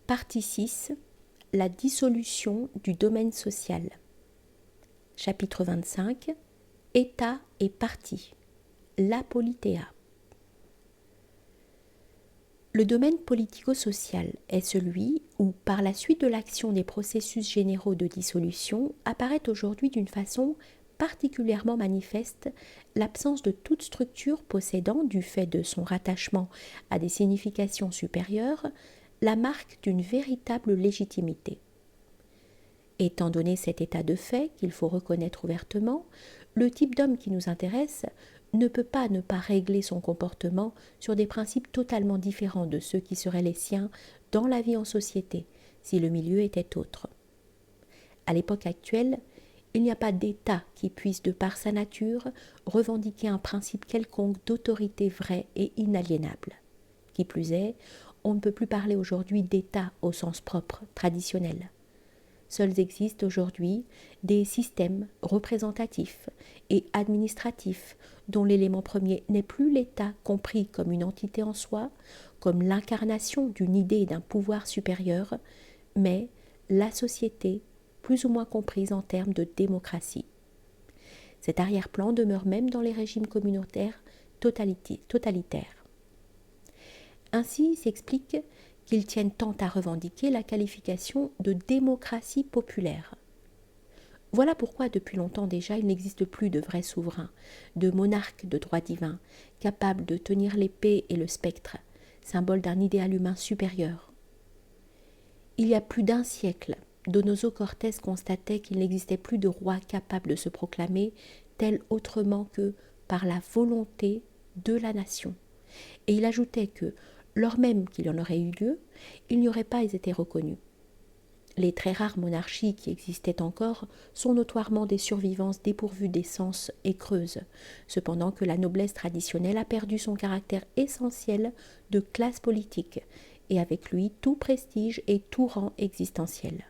Partie 6. La dissolution du domaine social. Chapitre 25. État et parti. L'apolitéa. Le domaine politico-social est celui où, par la suite de l'action des processus généraux de dissolution, apparaît aujourd'hui d'une façon particulièrement manifeste l'absence de toute structure possédant, du fait de son rattachement à des significations supérieures, la marque d'une véritable légitimité. Étant donné cet état de fait qu'il faut reconnaître ouvertement, le type d'homme qui nous intéresse ne peut pas ne pas régler son comportement sur des principes totalement différents de ceux qui seraient les siens dans la vie en société, si le milieu était autre. À l'époque actuelle, il n'y a pas d'État qui puisse, de par sa nature, revendiquer un principe quelconque d'autorité vraie et inaliénable. Qui plus est, on ne peut plus parler aujourd'hui d'État au sens propre, traditionnel. Seuls existent aujourd'hui des systèmes représentatifs et administratifs dont l'élément premier n'est plus l'État compris comme une entité en soi, comme l'incarnation d'une idée et d'un pouvoir supérieur, mais la société plus ou moins comprise en termes de démocratie. Cet arrière-plan demeure même dans les régimes communautaires totalitaires. Ainsi s'explique qu'ils tiennent tant à revendiquer la qualification de démocratie populaire. Voilà pourquoi depuis longtemps déjà il n'existe plus de vrais souverains, de monarques de droit divin, capables de tenir l'épée et le spectre, symbole d'un idéal humain supérieur. Il y a plus d'un siècle, Donoso Cortés constatait qu'il n'existait plus de roi capable de se proclamer tel autrement que par la volonté de la nation. Et il ajoutait que, lors même qu'il y en aurait eu lieu, il n'y aurait pas été reconnu. Les très rares monarchies qui existaient encore sont notoirement des survivances dépourvues d'essence et creuses, cependant que la noblesse traditionnelle a perdu son caractère essentiel de classe politique, et avec lui tout prestige et tout rang existentiel.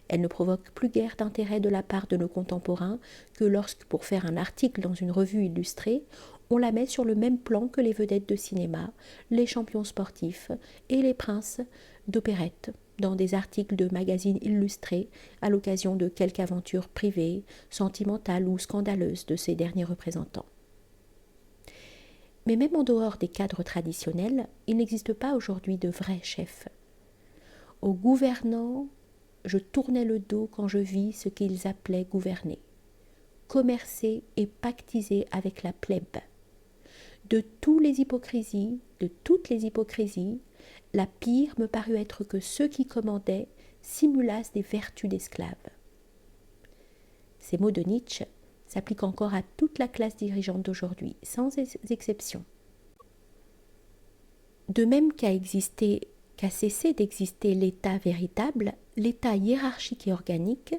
Elle ne provoque plus guère d'intérêt de la part de nos contemporains que lorsque, pour faire un article dans une revue illustrée, on la met sur le même plan que les vedettes de cinéma, les champions sportifs et les princes d'opérette, dans des articles de magazines illustrés à l'occasion de quelque aventure privée, sentimentale ou scandaleuse de ces derniers représentants. Mais même en dehors des cadres traditionnels, il n'existe pas aujourd'hui de vrais chefs. Aux gouvernants, je tournais le dos quand je vis ce qu'ils appelaient gouverner, commercer et pactiser avec la plèbe. De toutes les hypocrisies, la pire me parut être que ceux qui commandaient simulassent des vertus d'esclaves. Ces mots de Nietzsche s'appliquent encore à toute la classe dirigeante d'aujourd'hui, sans exception. De même qu'a cessé d'exister l'État véritable, l'État hiérarchique et organique,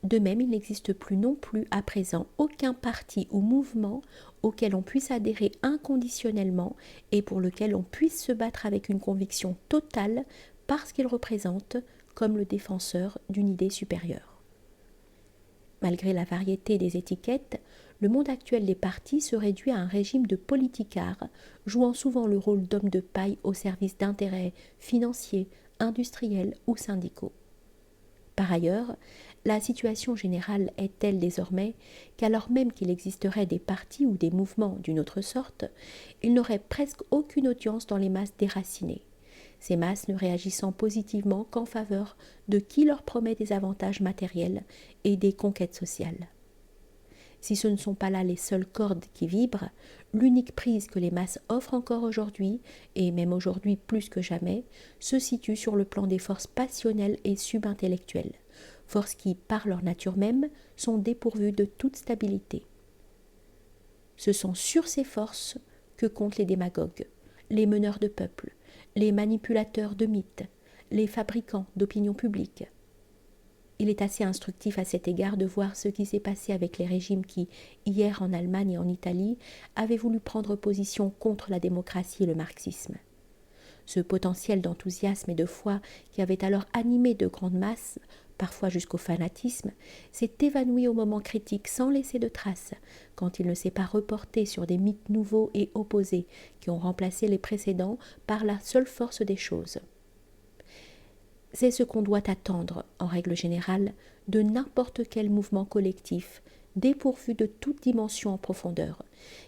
de même il n'existe plus non plus à présent aucun parti ou mouvement auquel on puisse adhérer inconditionnellement et pour lequel on puisse se battre avec une conviction totale parce qu'il représente comme le défenseur d'une idée supérieure. Malgré la variété des étiquettes, le monde actuel des partis se réduit à un régime de politicards, jouant souvent le rôle d'hommes de paille au service d'intérêts financiers, industriels ou syndicaux. Par ailleurs, la situation générale est telle désormais qu'alors même qu'il existerait des partis ou des mouvements d'une autre sorte, ils n'auraient presque aucune audience dans les masses déracinées, ces masses ne réagissant positivement qu'en faveur de qui leur promet des avantages matériels et des conquêtes sociales. Si ce ne sont pas là les seules cordes qui vibrent, l'unique prise que les masses offrent encore aujourd'hui, et même aujourd'hui plus que jamais, se situe sur le plan des forces passionnelles et subintellectuelles, forces qui, par leur nature même, sont dépourvues de toute stabilité. Ce sont sur ces forces que comptent les démagogues, les meneurs de peuple, les manipulateurs de mythes, les fabricants d'opinion publique. Il est assez instructif à cet égard de voir ce qui s'est passé avec les régimes qui, hier en Allemagne et en Italie, avaient voulu prendre position contre la démocratie et le marxisme. Ce potentiel d'enthousiasme et de foi qui avait alors animé de grandes masses, parfois jusqu'au fanatisme, s'est évanoui au moment critique sans laisser de traces, quand il ne s'est pas reporté sur des mythes nouveaux et opposés qui ont remplacé les précédents par la seule force des choses. C'est ce qu'on doit attendre, en règle générale, de n'importe quel mouvement collectif, dépourvu de toute dimension en profondeur,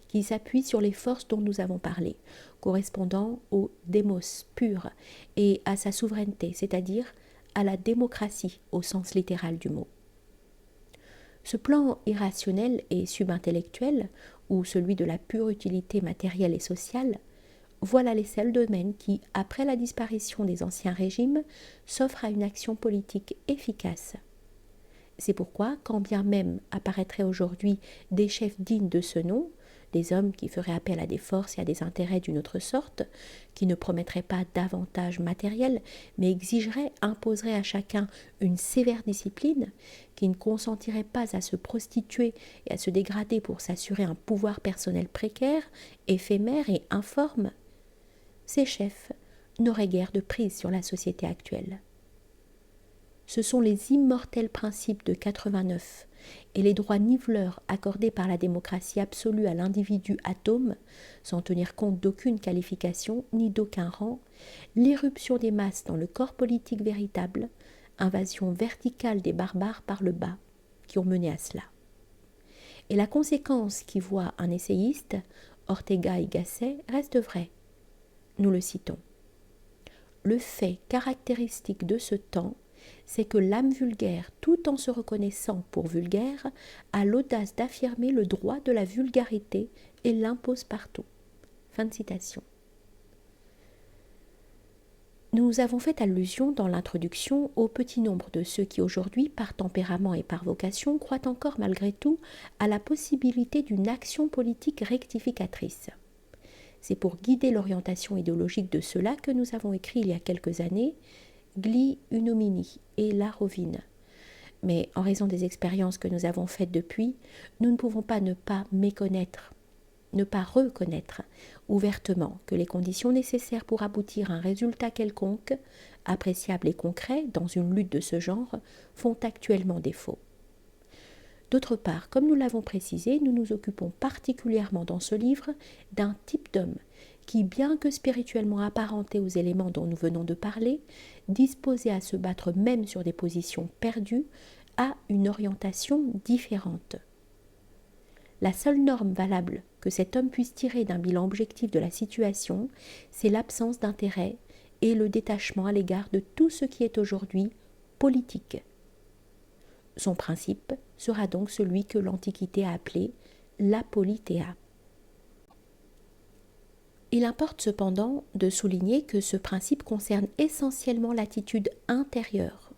qui s'appuie sur les forces dont nous avons parlé, correspondant au démos pur et à sa souveraineté, c'est-à-dire à la démocratie au sens littéral du mot. Ce plan irrationnel et subintellectuel, ou celui de la pure utilité matérielle et sociale, voilà les seuls domaines qui, après la disparition des anciens régimes, s'offrent à une action politique efficace. C'est pourquoi, quand bien même apparaîtraient aujourd'hui des chefs dignes de ce nom, des hommes qui feraient appel à des forces et à des intérêts d'une autre sorte, qui ne promettraient pas d'avantages matériels, mais imposeraient à chacun une sévère discipline, qui ne consentiraient pas à se prostituer et à se dégrader pour s'assurer un pouvoir personnel précaire, éphémère et informe, ces chefs n'auraient guère de prise sur la société actuelle. Ce sont les immortels principes de 89 et les droits niveleurs accordés par la démocratie absolue à l'individu atome, sans tenir compte d'aucune qualification ni d'aucun rang, l'irruption des masses dans le corps politique véritable, invasion verticale des barbares par le bas, qui ont mené à cela. Et la conséquence qui voit un essayiste, Ortega y Gasset, reste vraie. Nous le citons. Le fait caractéristique de ce temps, c'est que l'âme vulgaire, tout en se reconnaissant pour vulgaire, a l'audace d'affirmer le droit de la vulgarité et l'impose partout. Fin de citation. Nous avons fait allusion dans l'introduction au petit nombre de ceux qui aujourd'hui, par tempérament et par vocation, croient encore malgré tout à la possibilité d'une action politique rectificatrice. C'est pour guider l'orientation idéologique de ceux-là que nous avons écrit il y a quelques années Gli Unomini et La Rovine. Mais en raison des expériences que nous avons faites depuis, nous ne pouvons pas ne pas reconnaître ouvertement que les conditions nécessaires pour aboutir à un résultat quelconque, appréciable et concret dans une lutte de ce genre, font actuellement défaut. D'autre part, comme nous l'avons précisé, nous nous occupons particulièrement dans ce livre d'un type d'homme qui, bien que spirituellement apparenté aux éléments dont nous venons de parler, disposé à se battre même sur des positions perdues, a une orientation différente. La seule norme valable que cet homme puisse tirer d'un bilan objectif de la situation, c'est l'absence d'intérêt et le détachement à l'égard de tout ce qui est aujourd'hui politique. Son principe sera donc celui que l'Antiquité a appelé l'apolitéa. Il importe cependant de souligner que ce principe concerne essentiellement l'attitude intérieure.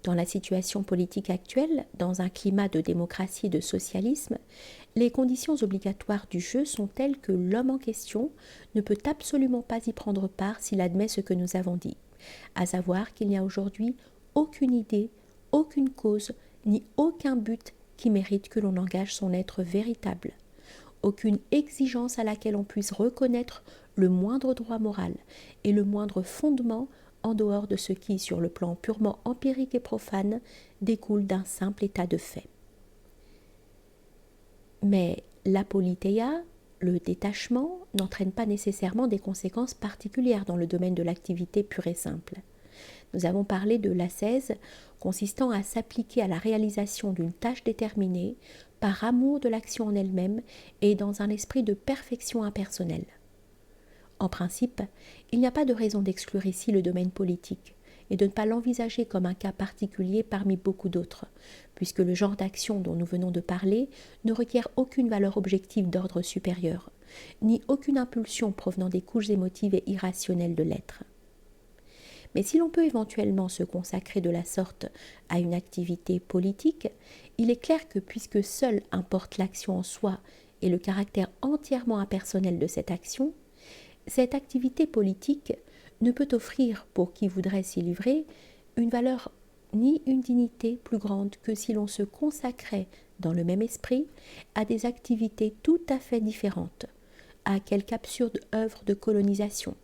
Dans la situation politique actuelle, dans un climat de démocratie et de socialisme, les conditions obligatoires du jeu sont telles que l'homme en question ne peut absolument pas y prendre part s'il admet ce que nous avons dit, à savoir qu'il n'y a aujourd'hui aucune idée, aucune cause, ni aucun but qui mérite que l'on engage son être véritable. Aucune exigence à laquelle on puisse reconnaître le moindre droit moral et le moindre fondement en dehors de ce qui, sur le plan purement empirique et profane, découle d'un simple état de fait. Mais l'apolitéia, le détachement, n'entraîne pas nécessairement des conséquences particulières dans le domaine de l'activité pure et simple. Nous avons parlé de l'ascèse consistant à s'appliquer à la réalisation d'une tâche déterminée par amour de l'action en elle-même et dans un esprit de perfection impersonnelle. En principe, il n'y a pas de raison d'exclure ici le domaine politique et de ne pas l'envisager comme un cas particulier parmi beaucoup d'autres, puisque le genre d'action dont nous venons de parler ne requiert aucune valeur objective d'ordre supérieur, ni aucune impulsion provenant des couches émotives et irrationnelles de l'être. Mais si l'on peut éventuellement se consacrer de la sorte à une activité politique, il est clair que puisque seule importe l'action en soi et le caractère entièrement impersonnel de cette action, cette activité politique ne peut offrir, pour qui voudrait s'y livrer, une valeur ni une dignité plus grande que si l'on se consacrait dans le même esprit à des activités tout à fait différentes, à quelque absurde œuvre de colonisation,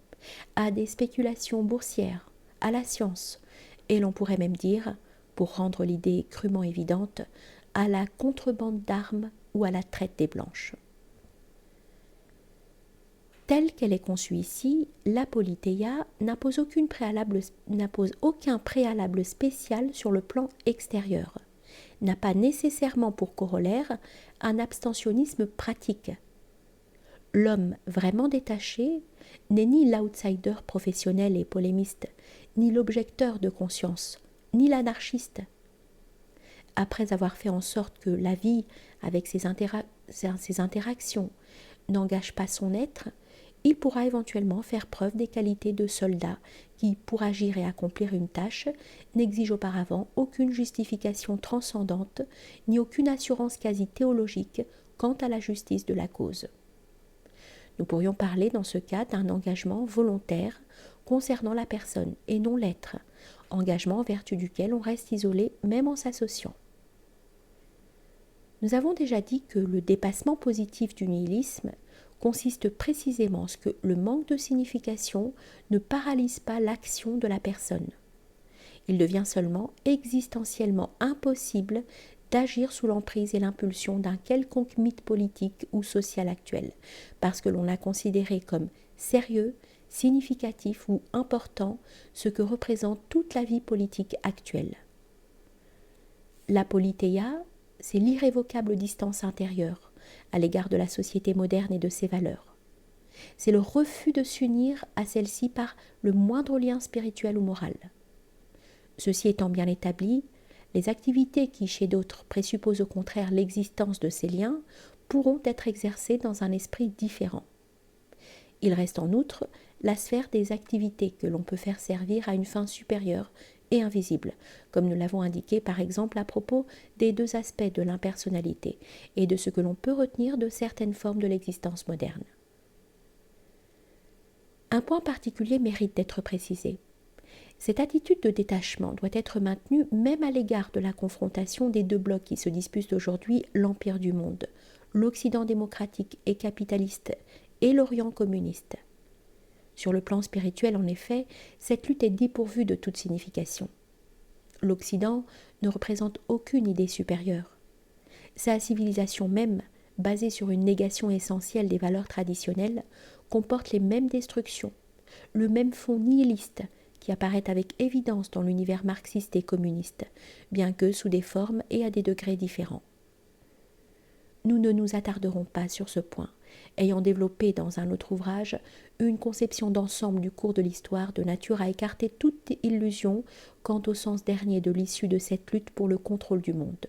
à des spéculations boursières, à la science, et l'on pourrait même dire, pour rendre l'idée crûment évidente, à la contrebande d'armes ou à la traite des blanches. Telle qu'elle est conçue ici, l'apoliteia n'impose aucun préalable spécial sur le plan extérieur, n'a pas nécessairement pour corollaire un abstentionnisme pratique. L'homme vraiment détaché n'est ni l'outsider professionnel et polémiste, ni l'objecteur de conscience, ni l'anarchiste. Après avoir fait en sorte que la vie, avec ses interactions, n'engage pas son être, il pourra éventuellement faire preuve des qualités de soldat qui, pour agir et accomplir une tâche, n'exige auparavant aucune justification transcendante ni aucune assurance quasi théologique quant à la justice de la cause. Nous pourrions parler dans ce cas d'un engagement volontaire concernant la personne et non l'être, engagement en vertu duquel on reste isolé même en s'associant. Nous avons déjà dit que le dépassement positif du nihilisme consiste précisément en ce que le manque de signification ne paralyse pas l'action de la personne. Il devient seulement existentiellement impossible d'agir sous l'emprise et l'impulsion d'un quelconque mythe politique ou social actuel, parce que l'on a considéré comme sérieux, significatif ou important ce que représente toute la vie politique actuelle. L'apoliteia, c'est l'irrévocable distance intérieure à l'égard de la société moderne et de ses valeurs. C'est le refus de s'unir à celle-ci par le moindre lien spirituel ou moral. Ceci étant bien établi, les activités qui, chez d'autres, présupposent au contraire l'existence de ces liens pourront être exercées dans un esprit différent. Il reste en outre la sphère des activités que l'on peut faire servir à une fin supérieure et invisible, comme nous l'avons indiqué par exemple à propos des deux aspects de l'impersonnalité et de ce que l'on peut retenir de certaines formes de l'existence moderne. Un point particulier mérite d'être précisé. Cette attitude de détachement doit être maintenue même à l'égard de la confrontation des deux blocs qui se disputent aujourd'hui l'empire du monde, l'Occident démocratique et capitaliste et l'Orient communiste. Sur le plan spirituel, en effet, cette lutte est dépourvue de toute signification. L'Occident ne représente aucune idée supérieure. Sa civilisation même, basée sur une négation essentielle des valeurs traditionnelles, comporte les mêmes destructions, le même fond nihiliste qui apparaît avec évidence dans l'univers marxiste et communiste, bien que sous des formes et à des degrés différents. Nous ne nous attarderons pas sur ce point, ayant développé dans un autre ouvrage une conception d'ensemble du cours de l'histoire de nature à écarter toute illusion quant au sens dernier de l'issue de cette lutte pour le contrôle du monde.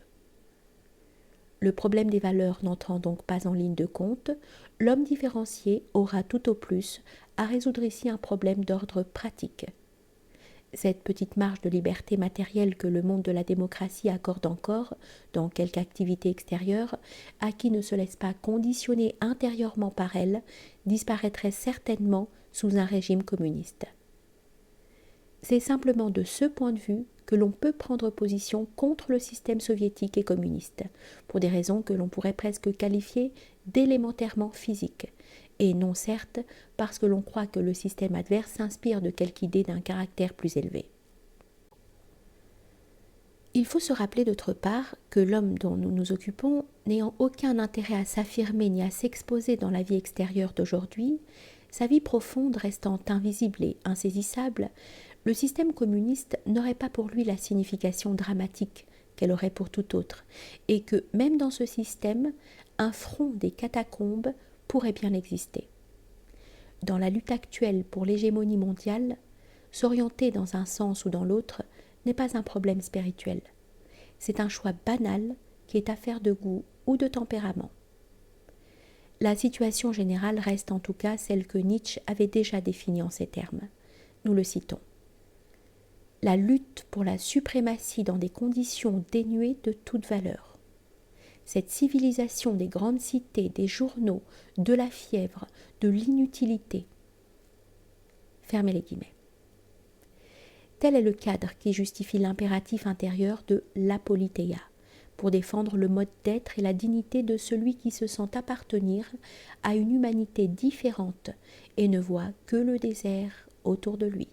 Le problème des valeurs n'entrant donc pas en ligne de compte, l'homme différencié aura tout au plus à résoudre ici un problème d'ordre pratique. Cette petite marge de liberté matérielle que le monde de la démocratie accorde encore, dans quelque activité extérieure, à qui ne se laisse pas conditionner intérieurement par elle, disparaîtrait certainement sous un régime communiste. C'est simplement de ce point de vue que l'on peut prendre position contre le système soviétique et communiste, pour des raisons que l'on pourrait presque qualifier d'élémentairement physiques, et non certes parce que l'on croit que le système adverse s'inspire de quelque idée d'un caractère plus élevé. Il faut se rappeler d'autre part que l'homme dont nous nous occupons, n'ayant aucun intérêt à s'affirmer ni à s'exposer dans la vie extérieure d'aujourd'hui, sa vie profonde restant invisible et insaisissable, le système communiste n'aurait pas pour lui la signification dramatique qu'elle aurait pour tout autre, et que même dans ce système, un front des catacombes pourrait bien exister. Dans la lutte actuelle pour l'hégémonie mondiale, s'orienter dans un sens ou dans l'autre n'est pas un problème spirituel. C'est un choix banal qui est affaire de goût ou de tempérament. La situation générale reste en tout cas celle que Nietzsche avait déjà définie en ces termes. Nous le citons. La lutte pour la suprématie dans des conditions dénuées de toute valeur. Cette civilisation des grandes cités, des journaux, de la fièvre, de l'inutilité. Fermez les guillemets. Tel est le cadre qui justifie l'impératif intérieur de l'apoliteia, pour défendre le mode d'être et la dignité de celui qui se sent appartenir à une humanité différente et ne voit que le désert autour de lui.